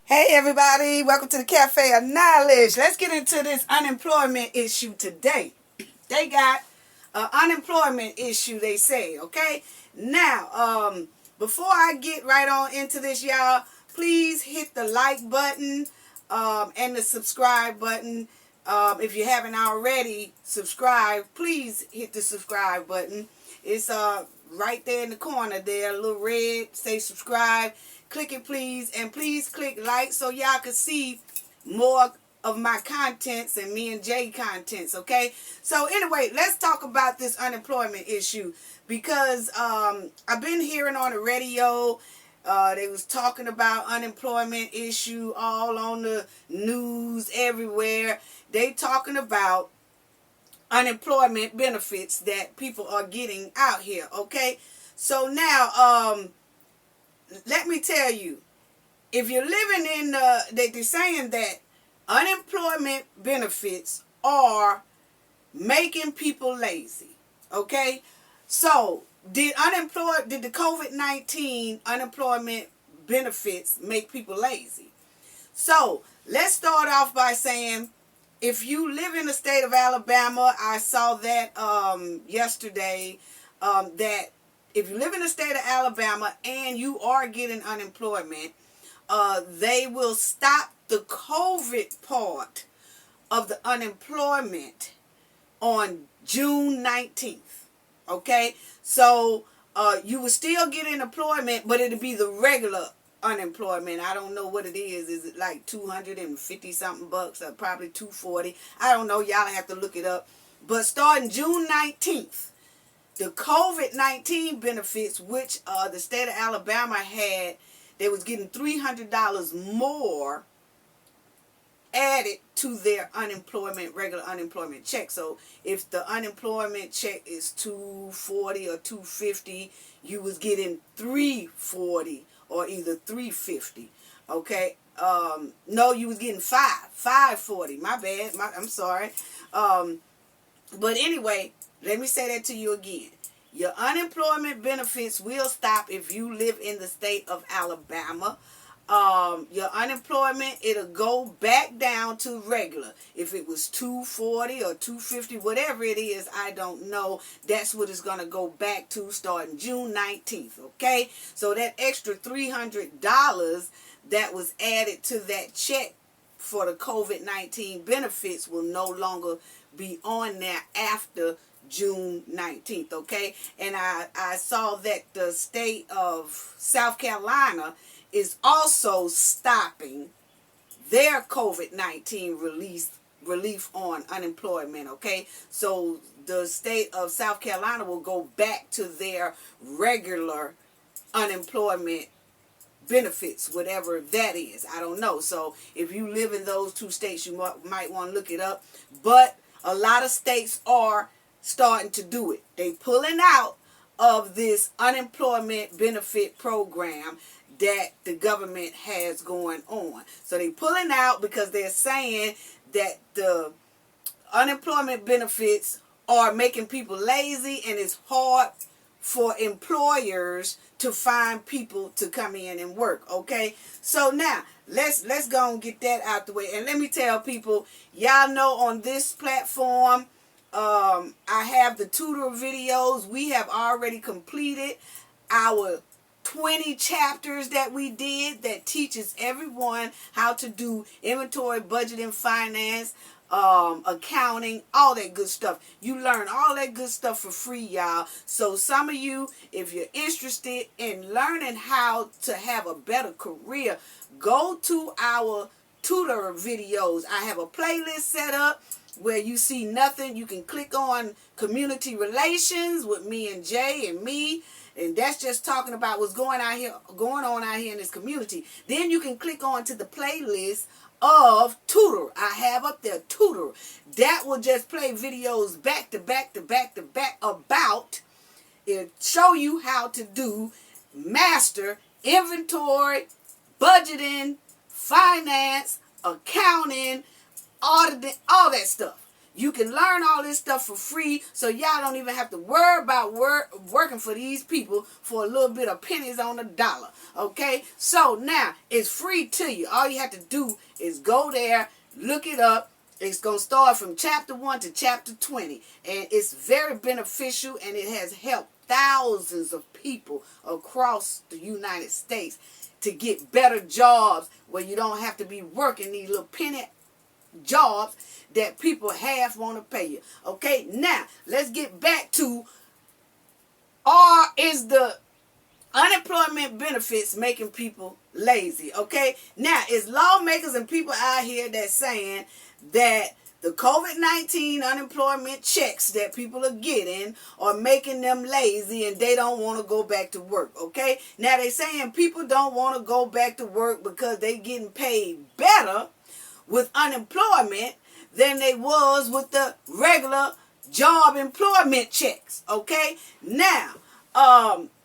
Hey everybody, welcome to the Cafe of Knowledge. Let's get into this unemployment issue today. They got an unemployment issue, they say, okay? Now, before I get right on into this, y'all, please hit the like button and the subscribe button. If you haven't already subscribed, please hit the subscribe button. It's right there in the corner there, a little red, say subscribe. Click it please, and please click like so y'all can see more of my contents and me and Jay contents, okay? So anyway, let's talk about this unemployment issue because I've been hearing on the radio, they was talking about unemployment issue all on the news everywhere. They talking about unemployment benefits that people are getting out here, okay? So now, let me tell you, if you're living in they're saying that unemployment benefits are making people lazy, okay? So did the COVID-19 unemployment benefits make people lazy? So let's start off by saying, if you live in the state of Alabama, I saw that yesterday, that if you live in the state of Alabama and you are getting unemployment, they will stop the COVID part of the unemployment on June 19th. Okay? So you will still get employment, but it'll be the regular unemployment. I don't know what it is. Is it like 250 something bucks or probably 240? I don't know. Y'all have to look it up. But starting June 19th, the COVID-19 benefits, which the state of Alabama had, they was getting $300 more added to their regular unemployment check. So if the unemployment check is $240 or $250, you was getting $340 or either $350. Okay. No, you was getting $540. My bad. I'm sorry. But anyway, let me say that to you again. Your unemployment benefits will stop if you live in the state of Alabama. Your unemployment, it'll go back down to regular. If it was $240 or $250, whatever it is, I don't know. That's what it's going to go back to starting June 19th, okay? So that extra $300 that was added to that check for the COVID-19 benefits will no longer be on there after June 19th, okay? And I saw that the state of South Carolina is also stopping their COVID-19 relief on unemployment, okay? So the state of South Carolina will go back to their regular unemployment benefits, whatever that is. I don't know. So if you live in those two states, you might want to look it up. But a lot of states are starting to do it. They pulling out of this unemployment benefit program that the government has going on. So they pulling out because they're saying that the unemployment benefits are making people lazy and it's hard for employers to find people to come in and work, okay? So now, let's go and get that out the way. And let me tell people, y'all know on this platform, I have the tutor videos. We have already completed our 20 chapters that we did that teaches everyone how to do inventory, budgeting, finance, accounting, all that good stuff. You learn all that good stuff for free, y'all. So some of you, if you're interested in learning how to have a better career, go to our tutor videos. I have a playlist set up where you see nothing. You can click on community relations with me and Jay and me. And that's just talking about what's going on out here in this community. Then you can click on to the playlist of tutor. I have up there tutor. That will just play videos back to back to back to back about it, show you how to do master inventory, budgeting, finance, accounting, auditing, all that stuff. You can learn all this stuff for free, so y'all don't even have to worry about working for these people for a little bit of pennies on the dollar. Okay? So now, it's free to you. All you have to do is go there, look it up. It's going to start from chapter 1 to chapter 20. And it's very beneficial, and it has helped thousands of people across the United States to get better jobs where you don't have to be working these little penny jobs that people half want to pay you. Okay, now let's get back to, is the unemployment benefits making people lazy? Okay, now it's lawmakers and people out here that's saying that the COVID-19 unemployment checks that people are getting are making them lazy and they don't want to go back to work. Okay, now they saying people don't want to go back to work because they getting paid better with unemployment than they was with the regular job employment checks. Okay, now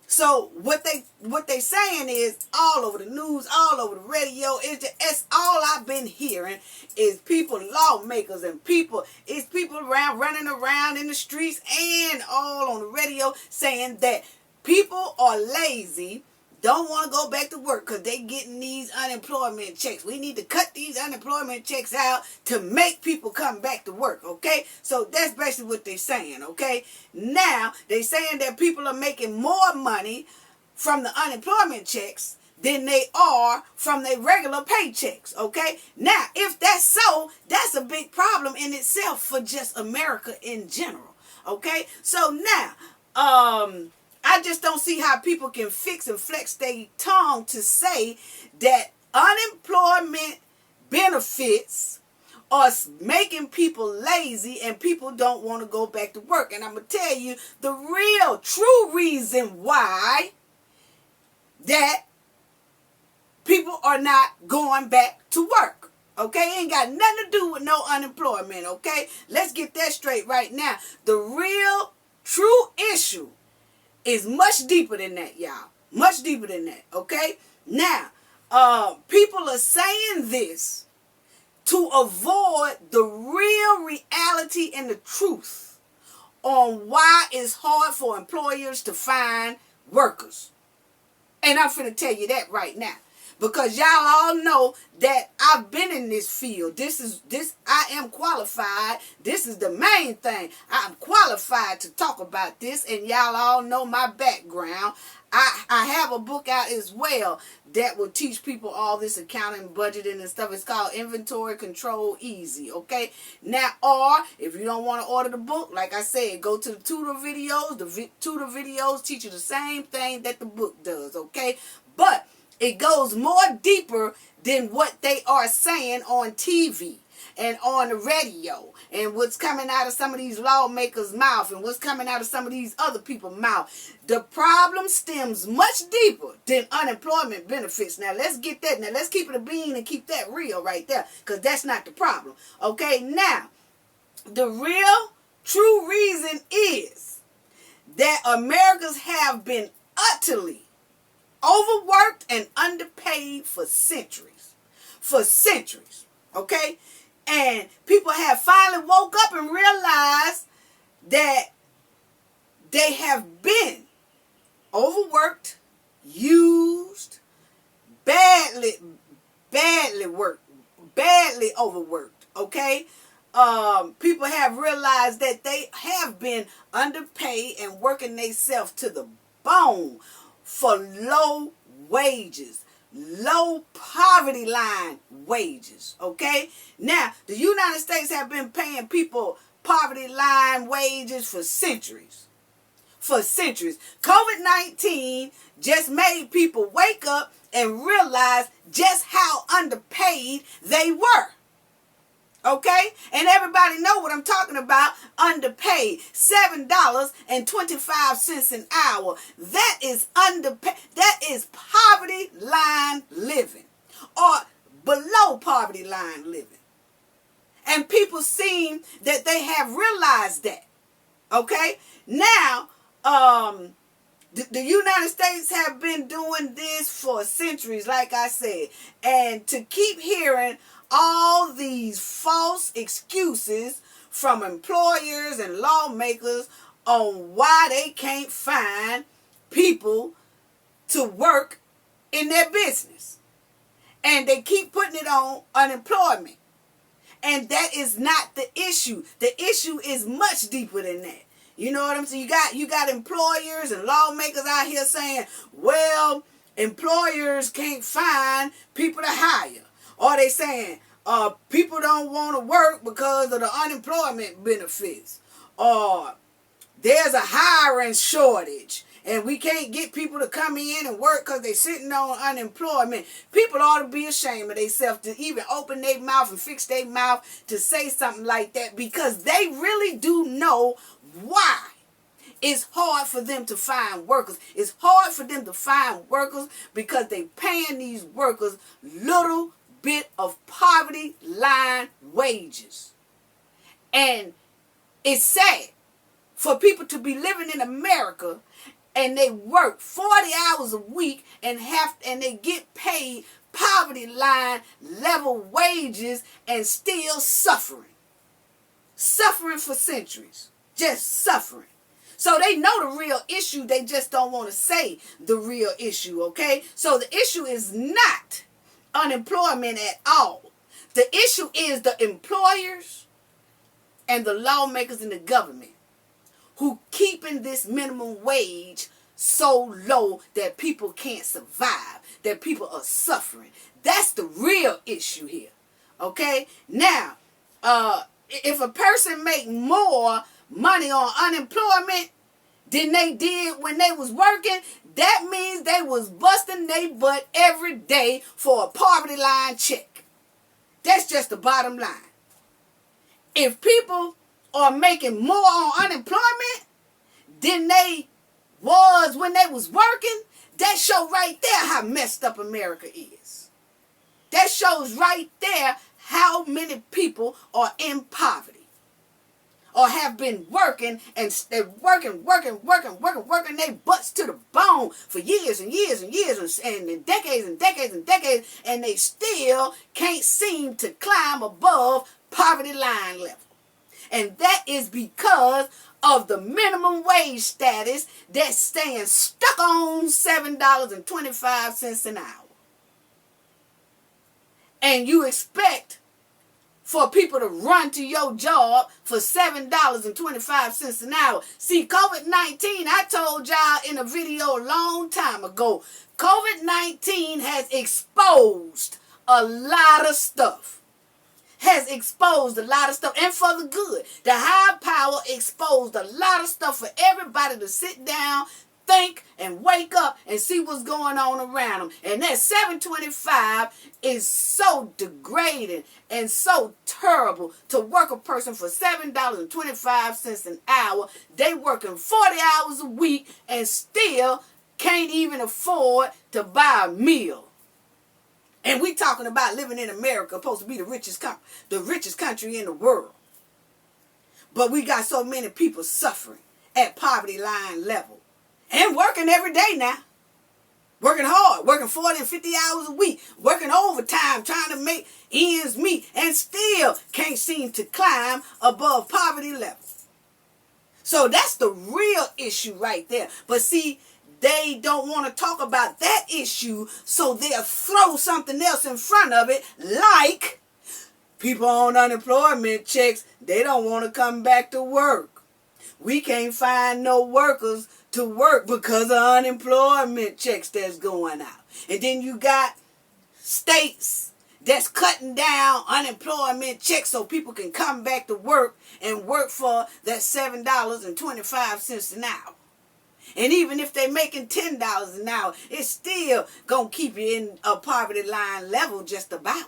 so what they saying is, all over the news, all over the radio, it's all I've been hearing is people, lawmakers and people running around in the streets and all on the radio saying that people are lazy, don't want to go back to work because they getting these unemployment checks. We need to cut these unemployment checks out to make people come back to work, okay? So that's basically what they're saying, okay? Now, they're saying that people are making more money from the unemployment checks than they are from their regular paychecks, okay? Now, if that's so, that's a big problem in itself for just America in general, okay? So now, I just don't see how people can fix and flex their tongue to say that unemployment benefits are making people lazy and people don't want to go back to work. And I'm going to tell you the real, true reason why that people are not going back to work. Okay? Ain't got nothing to do with no unemployment. Okay? Let's get that straight right now. The real, true issue is much deeper than that, y'all. Much deeper than that, okay? Now, people are saying this to avoid the real reality and the truth on why it's hard for employers to find workers. And I'm finna tell you that right now. Because y'all all know that I've been in this field. I am qualified. This is the main thing. I'm qualified to talk about this, and y'all all know my background. I have a book out as well that will teach people all this accounting, budgeting, and stuff. It's called Inventory Control Easy, okay? Now, or if you don't want to order the book, like I said, go to the tutor videos. The tutor videos teach you the same thing that the book does, okay? But it goes more deeper than what they are saying on TV and on the radio and what's coming out of some of these lawmakers' mouth and what's coming out of some of these other people's mouth. The problem stems much deeper than unemployment benefits. Now, let's get that. Now, let's keep it a bean and keep that real right there, because that's not the problem. Okay, now, the real, true reason is that Americans have been utterly overworked and underpaid for centuries. For centuries. Okay? And people have finally woke up and realized that they have been overworked, used, badly worked, badly overworked. Okay? People have realized that they have been underpaid and working themselves to the bone for low wages, low poverty line wages, okay? Now, the United States have been paying people poverty line wages for centuries. For centuries. COVID-19 just made people wake up and realize just how underpaid they were. Okay? And everybody know what I'm talking about. Underpaid. $7.25 an hour. That is underpaid. That is poverty line living. Or below poverty line living. And people seem that they have realized that. Okay? Now, the United States have been doing this for centuries, like I said. And to keep hearing all these false excuses from employers and lawmakers on why they can't find people to work in their business. And they keep putting it on unemployment. And that is not the issue. The issue is much deeper than that. You know what I'm saying? You got employers and lawmakers out here saying, well, employers can't find people to hire. Or they saying, people don't want to work because of the unemployment benefits. Or there's a hiring shortage and we can't get people to come in and work because they're sitting on unemployment. People ought to be ashamed of themselves to even open their mouth and fix their mouth to say something like that, because they really do know why it's hard for them to find workers. It's hard for them to find workers because they paying these workers little bit of poverty line wages. And it's sad for people to be living in America and they work 40 hours a week and they get paid poverty line level wages and still suffering. Suffering for centuries. Just suffering. So they know the real issue. They just don't want to say the real issue, okay? So the issue is not unemployment at all. The issue is the employers and the lawmakers in the government who keeping this minimum wage so low that people can't survive, that people are suffering. That's the real issue here, okay? Now, if a person make more money on unemployment than they did when they was working, that means they was busting their butt every day for a poverty line check. That's just the bottom line. If people are making more on unemployment than they was when they was working, that shows right there how messed up America is. That shows right there how many people are in poverty or have been working, and they're working they butts to the bone for years and years and years and decades and decades and decades, and they still can't seem to climb above poverty line level. And that is because of the minimum wage status that's staying stuck on $7.25 an hour. And you expect for people to run to your job for $7.25 an hour. See, COVID-19, I told y'all in a video a long time ago, COVID-19 has exposed a lot of stuff. And for the good. The high power exposed a lot of stuff for everybody to sit down, think, and wake up and see what's going on around them. And that $7.25 is so degrading and so terrible to work a person for $7.25 an hour. They working 40 hours a week and still can't even afford to buy a meal. And we talking about living in America, supposed to be the richest country in the world. But we got so many people suffering at poverty line level. And working every day now. Working hard, working 40 and 50 hours a week, working overtime, trying to make ends meet, and still can't seem to climb above poverty level. So that's the real issue right there. But see, they don't want to talk about that issue, so they'll throw something else in front of it, like people on unemployment checks, they don't want to come back to work. We can't find no workers to work because of unemployment checks that's going out. And then you got states that's cutting down unemployment checks so people can come back to work and work for that $7.25 an hour. And even if they're making $10 an hour, it's still going to keep you in a poverty line level just about.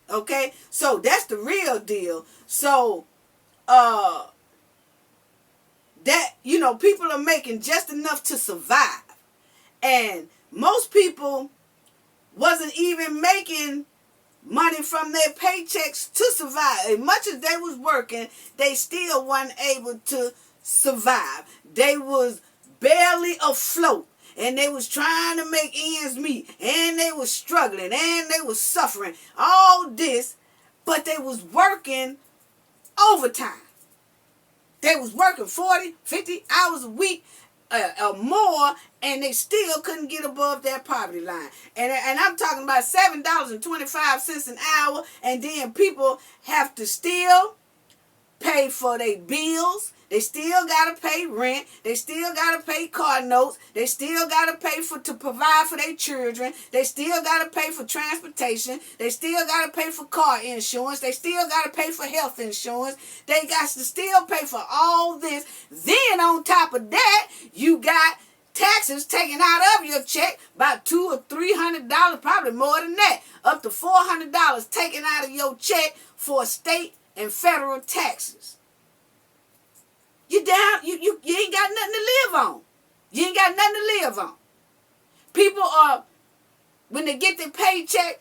Okay? So that's the real deal. So, that, people are making just enough to survive. And most people wasn't even making money from their paychecks to survive. As much as they was working, they still weren't able to survive. They was barely afloat, and they was trying to make ends meet, and they was struggling, and they was suffering all this, but they was working overtime. They was working 40, 50 hours a week or more, and they still couldn't get above that poverty line. And I'm talking about $7.25 an hour, and then people have to still pay for their bills. They still gotta pay rent. They still gotta pay car notes. They still gotta pay to provide for their children. They still gotta pay for transportation. They still gotta pay for car insurance. They still gotta pay for health insurance. They got to still pay for all this. Then on top of that, you got taxes taken out of your check, about $200 or $300, probably more than that, up to $400 taken out of your check for state and federal taxes. You down, you ain't got nothing to live on. You ain't got nothing to live on. People are, when they get their paycheck,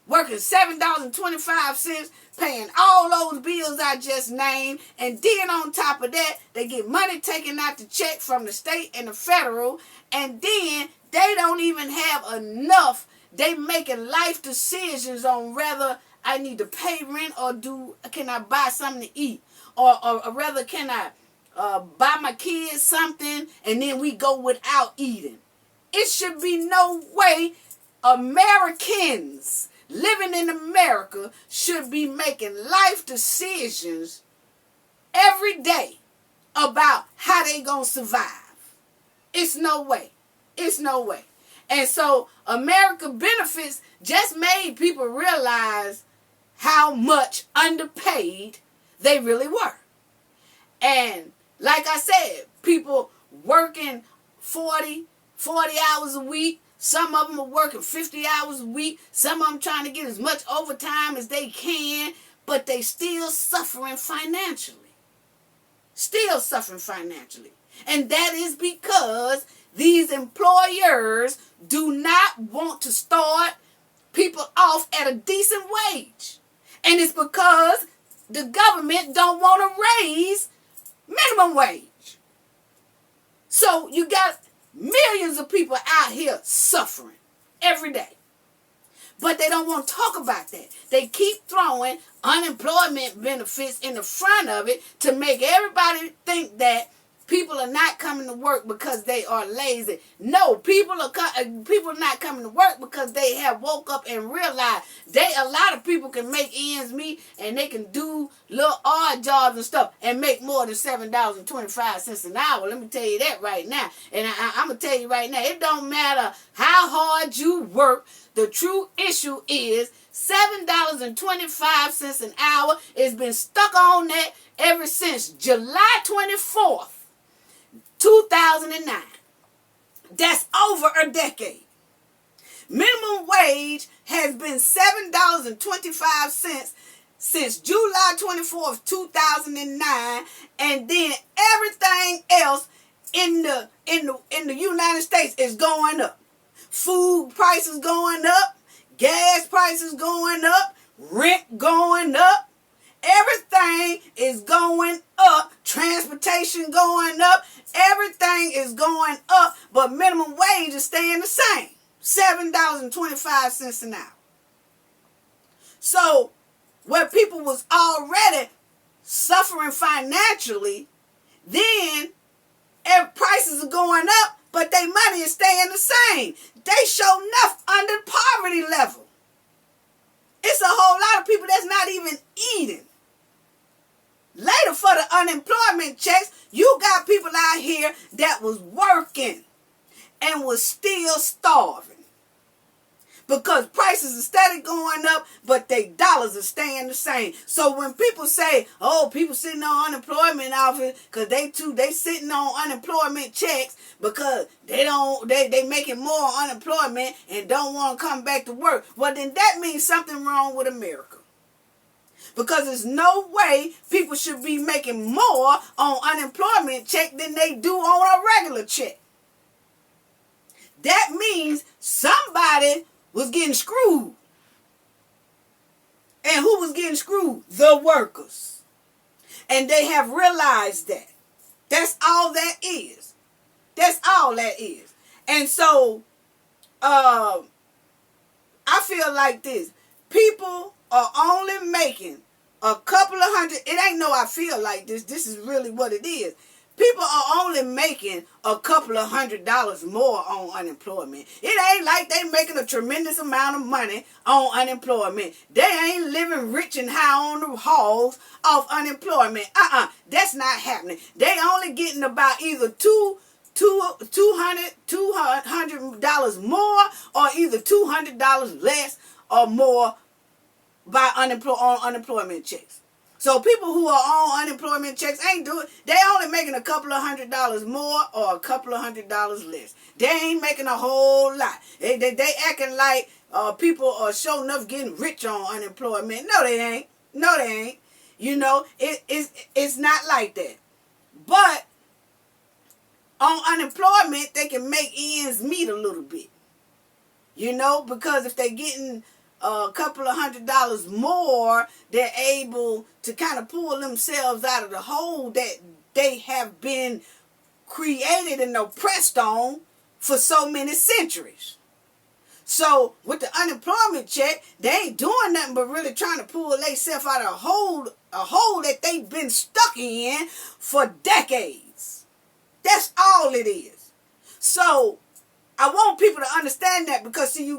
working $7.25, paying all those bills I just named, and then on top of that, they get money taken out the check from the state and the federal, and then they don't even have enough. They making life decisions on whether I need to pay rent or can I buy something to eat, or rather can I buy my kids something and then we go without eating. It should be no way Americans living in America should be making life decisions every day about how they gonna survive. It's no way. It's no way. And so America Benefits just made people realize how much underpaid they really were. And like I said, people working 40 hours a week. Some of them are working 50 hours a week. Some of them trying to get as much overtime as they can, but they still suffering financially. Still suffering financially. And that is because these employers do not want to start people off at a decent wage. And it's because the government don't want to raise minimum wage. So you got millions of people out here suffering every day. But they don't want to talk about that. They keep throwing unemployment benefits in the front of it to make everybody think that people are not coming to work because they are lazy. No, people are not coming to work because they have woke up and realized a lot of people can make ends meet and they can do little odd jobs and stuff and make more than $7.25 an hour. Let me tell you that right now. And I'm going to tell you right now, it don't matter how hard you work. The true issue is $7.25 an hour. It's been stuck on that ever since July 24th. 2009. That's over a decade. Minimum wage has been $7.25 since July 24th, 2009, and then everything else in the United States is going up. Food prices going up, gas prices going up, rent going up. Everything is going up. Transportation going up. Everything is going up, but minimum wage is staying the same. $7.25 an hour. So, where people was already suffering financially, then prices are going up, but their money is staying the same. They show enough under poverty level. It's a whole lot of people that's not even eating. Later, for the unemployment checks, you got people out here that was working and was still starving. Because prices are steady going up, but their dollars are staying the same. So when people say, oh, people sitting on unemployment office because they sitting on unemployment checks because they making more unemployment and don't want to come back to work. Well, then that means something wrong with America. Because there's no way people should be making more on unemployment check than they do on a regular check. That means somebody was getting screwed. And who was getting screwed? The workers. And they have realized that. That's all that is. That's all that is. And so, I feel like this. People are only making a couple of hundred, it ain't no I feel like this. This is really what it is. People are only making a couple of $100s more on unemployment. It ain't like they making a tremendous amount of money on unemployment. They ain't living rich and high on the halls off unemployment. That's not happening. They only getting about either $200 more or either $200 less or more by unemployment checks. So people who are on unemployment checks ain't doing. They only making a couple of $100s more or a couple of $100s less. They ain't making a whole lot. They acting like people are sure enough getting rich on unemployment. No, they ain't. No, they ain't. You know, it's not like that. But on unemployment, they can make ends meet a little bit. You know, because if they're getting a couple of $100s more, they're able to kind of pull themselves out of the hole that they have been created and oppressed on for so many centuries. So with the unemployment check, they ain't doing nothing but really trying to pull themselves out of a hole that they've been stuck in for decades. That's all it is. So I want people to understand that, because see,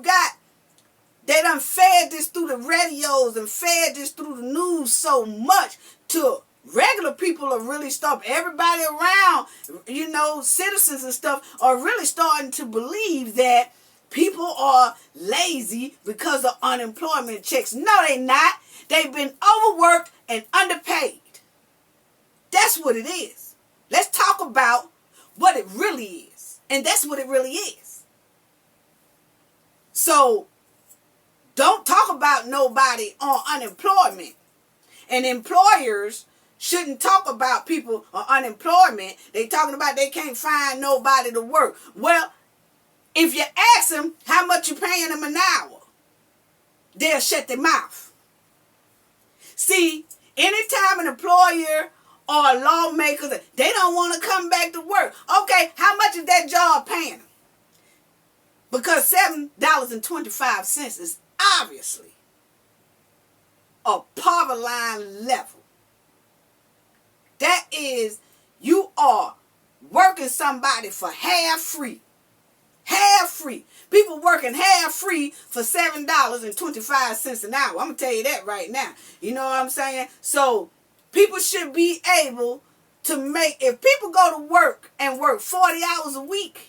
they done fed this through the radios and fed this through the news so much to regular people are really starting, everybody around, you know, citizens and stuff are really starting to believe that people are lazy because of unemployment checks. No, they not. They've been overworked and underpaid. That's what it is. Let's talk about what it really is. And that's what it really is. So don't talk about nobody on unemployment. And employers shouldn't talk about people on unemployment. They talking about they can't find nobody to work. Well, if you ask them how much you paying them an hour, they'll shut their mouth. See, anytime an employer or a lawmaker, they don't want to come back to work. Okay, how much is that job paying them? Because $7.25 is obviously a poverty line level. That is, you are working somebody for half free. Half free. People working half free for $7.25 an hour. I'm going to tell you that right now. You know what I'm saying? So people should be able to make, if people go to work and work 40 hours a week,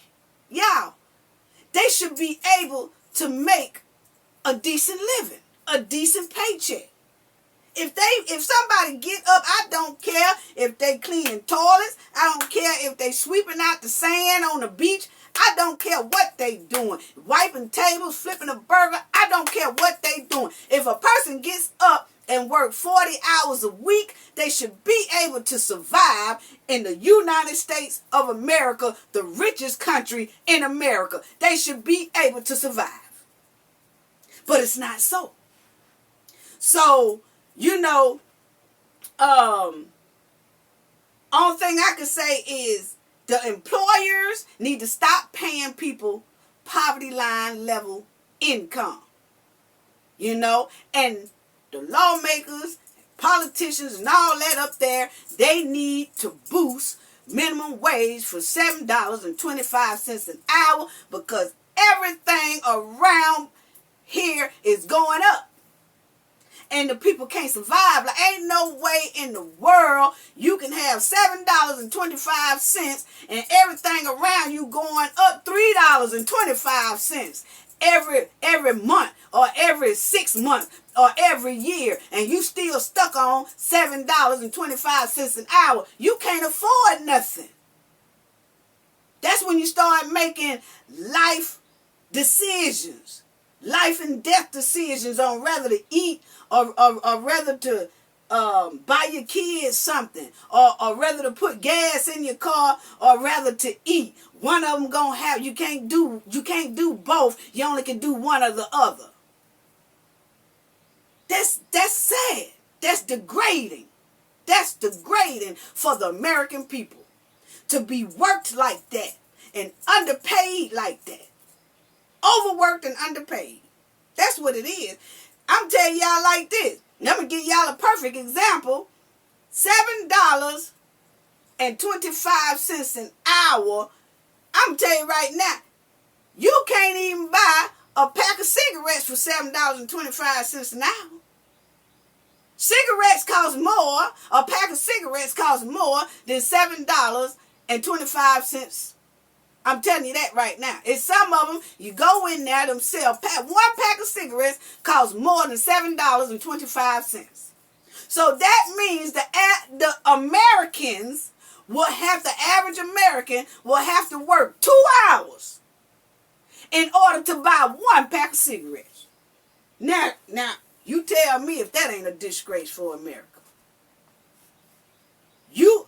y'all, they should be able to make a decent living, a decent paycheck. If somebody get up, I don't care if they cleaning toilets, I don't care if they sweeping out the sand on the beach, I don't care what they doing, wiping tables, flipping a burger, I don't care what they doing. If a person gets up and work 40 hours a week, they should be able to survive in the United States of America, the richest country in America. They should be able to survive. But it's not so. So, you know, only thing I can say is the employers need to stop paying people poverty line level income. You know, and the lawmakers, politicians, and all that up there, they need to boost minimum wage for $7.25 an hour, because everything around here is going up. And the people can't survive. Like, ain't no way in the world you can have $7.25 and everything around you going up $3.25 every month or every 6 months or every year, and you still stuck on $7.25 an hour. You can't afford nothing. That's when you start making life decisions, life and death decisions on whether to eat or whether to buy your kids something, or rather to put gas in your car, or rather to eat. One of them gonna have, you can't do both. You only can do one or the other. That's sad. That's degrading. That's degrading for the American people to be worked like that and underpaid like that. Overworked and underpaid. That's what it is. I'm telling y'all like this. Let me give y'all a perfect example. $7.25 an hour. I'm telling you right now, you can't even buy a pack of cigarettes for $7.25 an hour. Cigarettes cost more, a pack of cigarettes costs more than $7.25. I'm telling you that right now. It's some of them, you go in there, them sell one pack of cigarettes costs more than $7.25. So that means the Americans will have, the average American will have to work 2 hours in order to buy one pack of cigarettes. Now, you tell me if that ain't a disgrace for America. You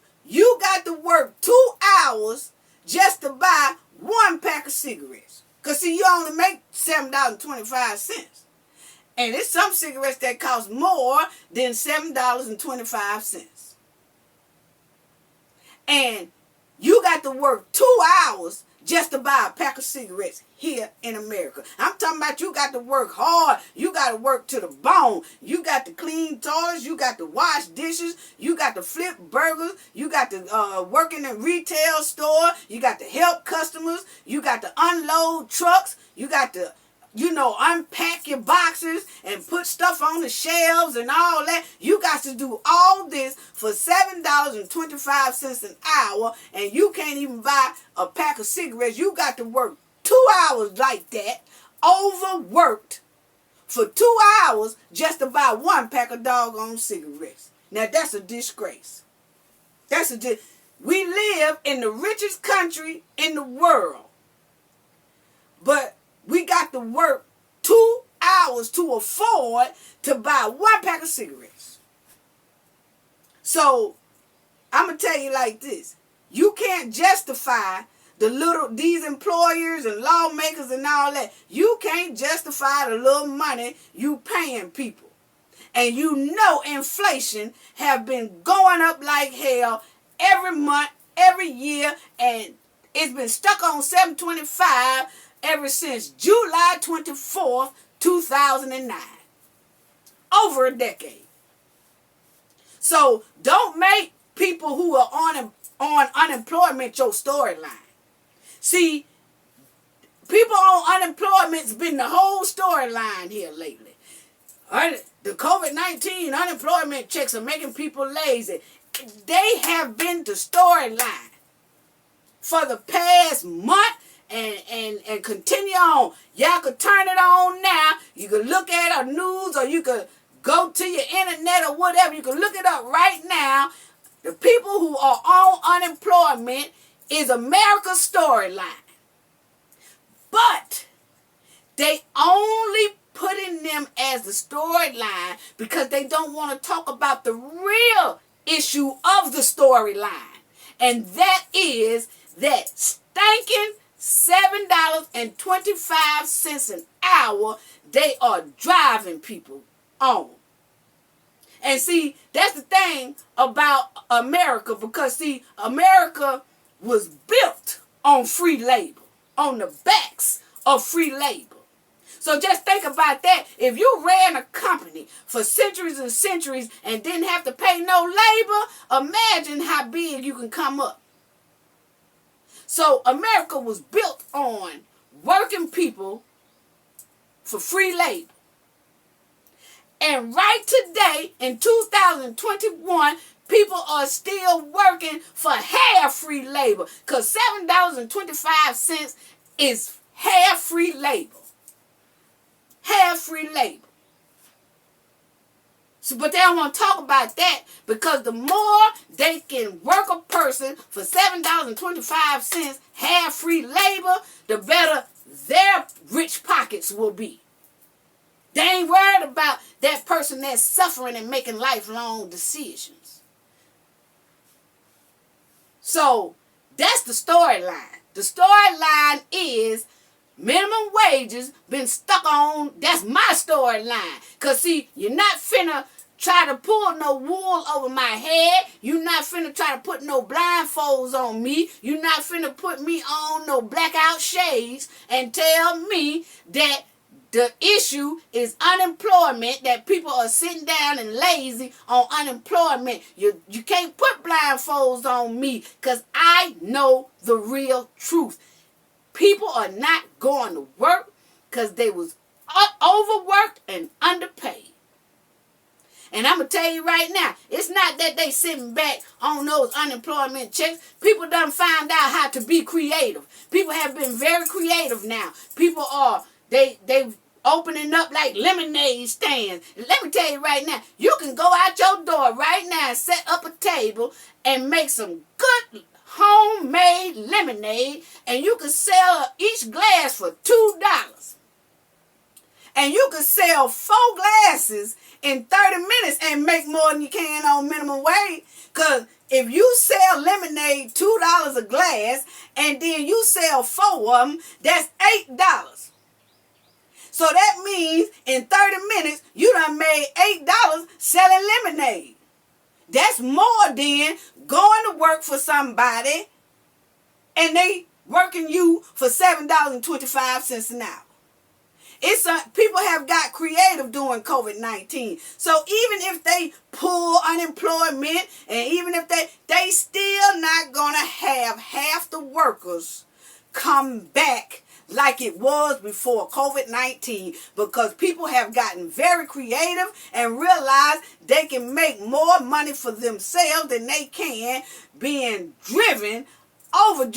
got to work 2 hours just to buy one pack of cigarettes. Because, see, you only make $7.25. And there's some cigarettes that cost more than $7.25. And you got to work 2 hours just to buy a pack of cigarettes here in America. I'm talking about you got to work hard. You got to work to the bone. You got to clean toilets. You got to wash dishes. You got to flip burgers. You got to work in a retail store. You got to help customers. You got to unload trucks. You got to, unpack your boxes and put stuff on the shelves and all that. You got to do all this for $7.25 an hour, and you can't even buy a pack of cigarettes. You got to work 2 hours like that, overworked for 2 hours just to buy one pack of doggone cigarettes. Now that's a disgrace. We live in the richest country in the world, but we got to work 2 hours to afford to buy one pack of cigarettes. So, I'm going to tell you like this. You can't justify these employers and lawmakers and all that. You can't justify the little money you paying people. And inflation have been going up like hell every month, every year, and it's been stuck on $7.25 ever since July 24th, 2009. Over a decade. So don't make people who are on unemployment your storyline. See, people on unemployment's been the whole storyline here lately. The COVID-19 unemployment checks are making people lazy. They have been the storyline for the past month. And continue on. Y'all could turn it on now. You could look at our news, or you could go to your internet or whatever. You can look it up right now. The people who are on unemployment is America's storyline. But they only putting them as the storyline because they don't want to talk about the real issue of the storyline. And that is that stinking $7.25 an hour they are driving people on. And see, that's the thing about America, because see, America was built on free labor, on the backs of free labor. So just think about that. If you ran a company for centuries and centuries and didn't have to pay no labor, imagine how big you can come up. So America was built on working people for free labor. And right today, in 2021, people are still working for half free labor, because $7.25 is half free labor. Half free labor. So, but they don't want to talk about that, because the more they can work a person for $7.25 half free labor, the better their rich pockets will be. They ain't worried about that person that's suffering and making lifelong decisions. So that's the storyline. The storyline is minimum wages been stuck on. That's my storyline. Because see, you're not finna try to pull no wool over my head. You're not finna try to put no blindfolds on me. You're not finna put me on no blackout shades and tell me that The issue is unemployment, that people are sitting down and lazy on unemployment. You can't put blindfolds on me because I know the real truth. People are not going to work because they was overworked and underpaid. And I'm going to tell you right now, it's not that they sitting back on those unemployment checks. People done find out how to be creative. People have been very creative now. People are, they've opening up like lemonade stands. Let me tell you right now, you can go out your door right now and set up a table and make some good homemade lemonade, and you can sell each glass for $2. And you can sell 4 glasses in 30 minutes and make more than you can on minimum wage. Because if you sell lemonade $2 a glass and then you sell 4 of them, that's $8. So that means in 30 minutes, you done made $8 selling lemonade. That's more than going to work for somebody and they working you for $7.25 an hour. People have got creative during COVID-19. So even if they pull unemployment and even if they still not going to have half the workers come back like it was before COVID-19, because people have gotten very creative and realized they can make more money for themselves than they can being driven over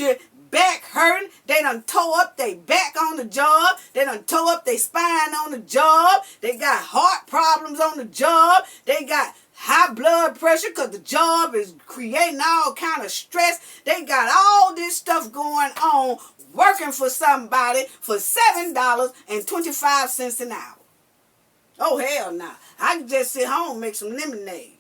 back hurting. They done tore up their back on the job. They done tore up their spine on the job. They got heart problems on the job. They got high blood pressure because the job is creating all kind of stress. They got all this stuff going on working for somebody for $7.25 an hour. Oh, hell no. I can just sit home and make some lemonade.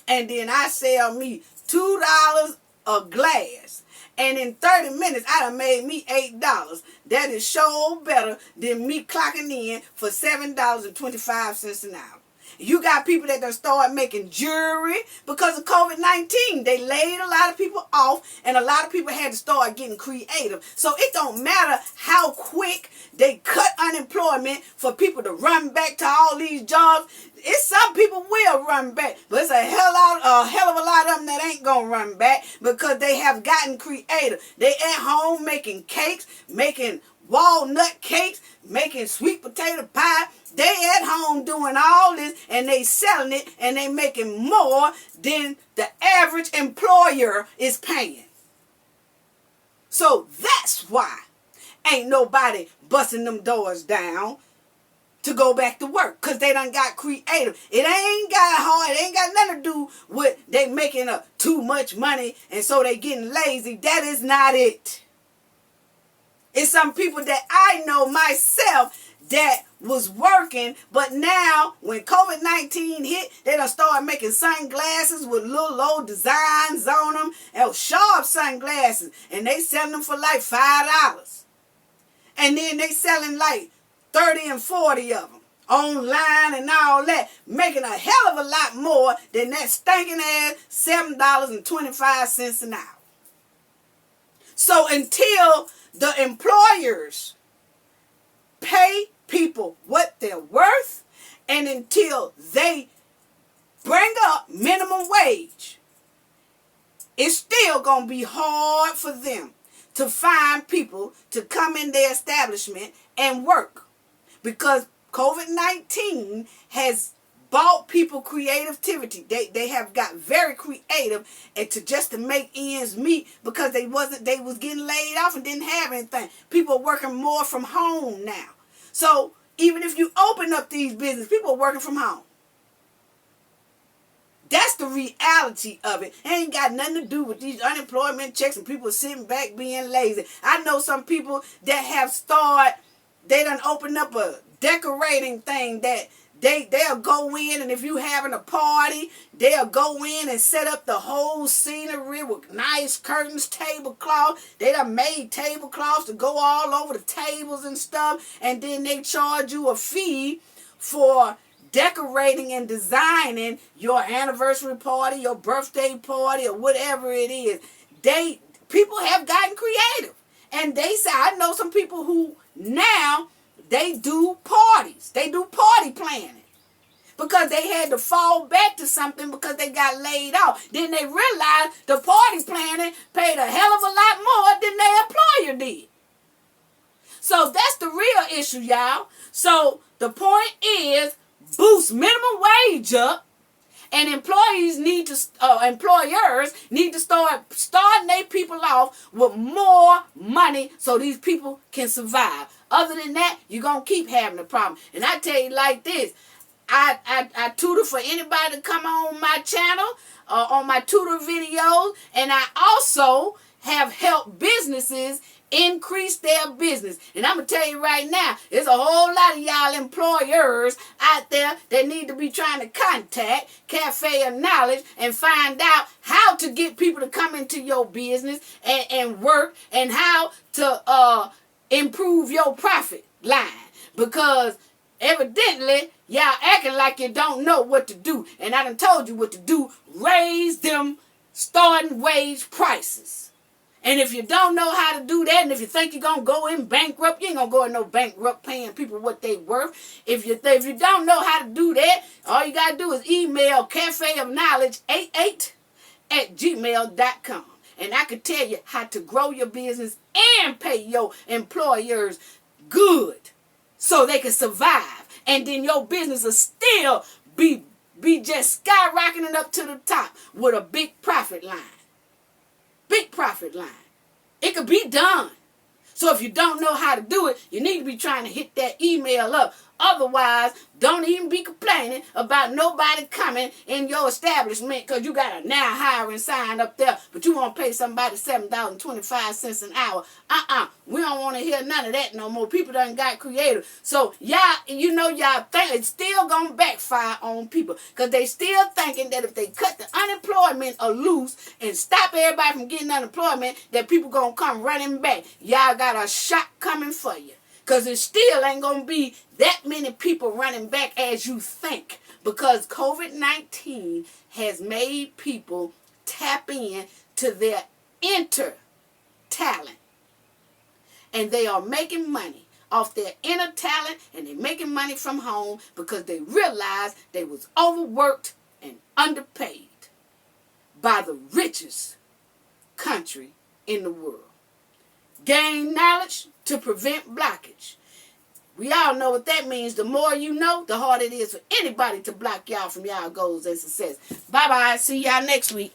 And then I sell me $2 a glass. And in 30 minutes, I done made me $8. That is sure better than me clocking in for $7.25 an hour. You got people that done start making jewelry because of COVID-19. They laid a lot of people off, and a lot of people had to start getting creative. So it don't matter how quick they cut unemployment for people to run back to all these jobs. Some people will run back, but it's a hell of a lot of them that ain't gonna run back because they have gotten creative. They at home making cakes, making walnut cakes, making sweet potato pie. They at home doing all this and they selling it and they making more than the average employer is paying. So that's why ain't nobody busting them doors down to go back to work, because they done got creative. It ain't got hard. It ain't got nothing to do with they making too much money and so they getting lazy. That is not it. It's some people that I know myself that was working, but now when COVID-19 hit, they done started making sunglasses with little old designs on them, and sharp sunglasses, and they selling them for like $5. And then they selling like 30 and 40 of them online and all that, making a hell of a lot more than that stinking ass $7.25 an hour. So until the employers pay people what they're worth, and until they bring up minimum wage, it's still going to be hard for them to find people to come in their establishment and work, because COVID-19 has bought people creativity. They have got very creative and to make ends meet, because they was getting laid off and didn't have anything. People are working more from home now. So even if you open up these businesses, people are working from home. That's the reality of it. It ain't got nothing to do with these unemployment checks and people sitting back being lazy. I know some people that have they done opened up a decorating thing that they'll go in, and if you having a party, they'll go in and set up the whole scenery with nice curtains, tablecloth. They done made tablecloths to go all over the tables and stuff, and then they charge you a fee for decorating and designing your anniversary party, your birthday party, or whatever it is. People have gotten creative, and they say, I know some people who now they do parties. They do party planning. Because they had to fall back to something because they got laid off. Then they realized the party planning paid a hell of a lot more than their employer did. So that's the real issue, y'all. So the point is, boost minimum wage up, and employers need to start starting their people off with more money so these people can survive. Other than that, you're going to keep having a problem. And I tell you like this, I tutor for anybody to come on my channel, on my tutor videos, and I also have helped businesses increase their business. And I'm going to tell you right now, there's a whole lot of y'all employers out there that need to be trying to contact Cafe of Knowledge and find out how to get people to come into your business and work, and how to improve your profit line. Because evidently, y'all acting like you don't know what to do. And I done told you what to do. Raise them starting wage prices. And if you don't know how to do that, and if you think you're going to go in bankrupt, you ain't going to go in no bankrupt paying people what they worth. If you don't know how to do that, all you got to do is email cafeofknowledge88@gmail.com. And I can tell you how to grow your business and pay your employers good so they can survive. And then your business will still be just skyrocketing up to the top with a big profit line. Big profit line. It could be done. So if you don't know how to do it, you need to be trying to hit that email up. Otherwise, don't even be complaining about nobody coming in your establishment because you got a now hiring sign up there, but you want to pay somebody $7.25 an hour. We don't want to hear none of that no more. People done got creative. So y'all think it's still going to backfire on people because they still thinking that if they cut the unemployment loose and stop everybody from getting unemployment, that people going to come running back. Y'all got a shot coming for you. Because it still ain't going to be that many people running back as you think. Because COVID-19 has made people tap in to their inner talent. And they are making money off their inner talent, and they're making money from home because they realized they was overworked and underpaid by the richest country in the world. Gain knowledge to prevent blockage. We all know what that means. The more you know, the harder it is for anybody to block y'all from y'all goals and success. Bye-bye. See y'all next week.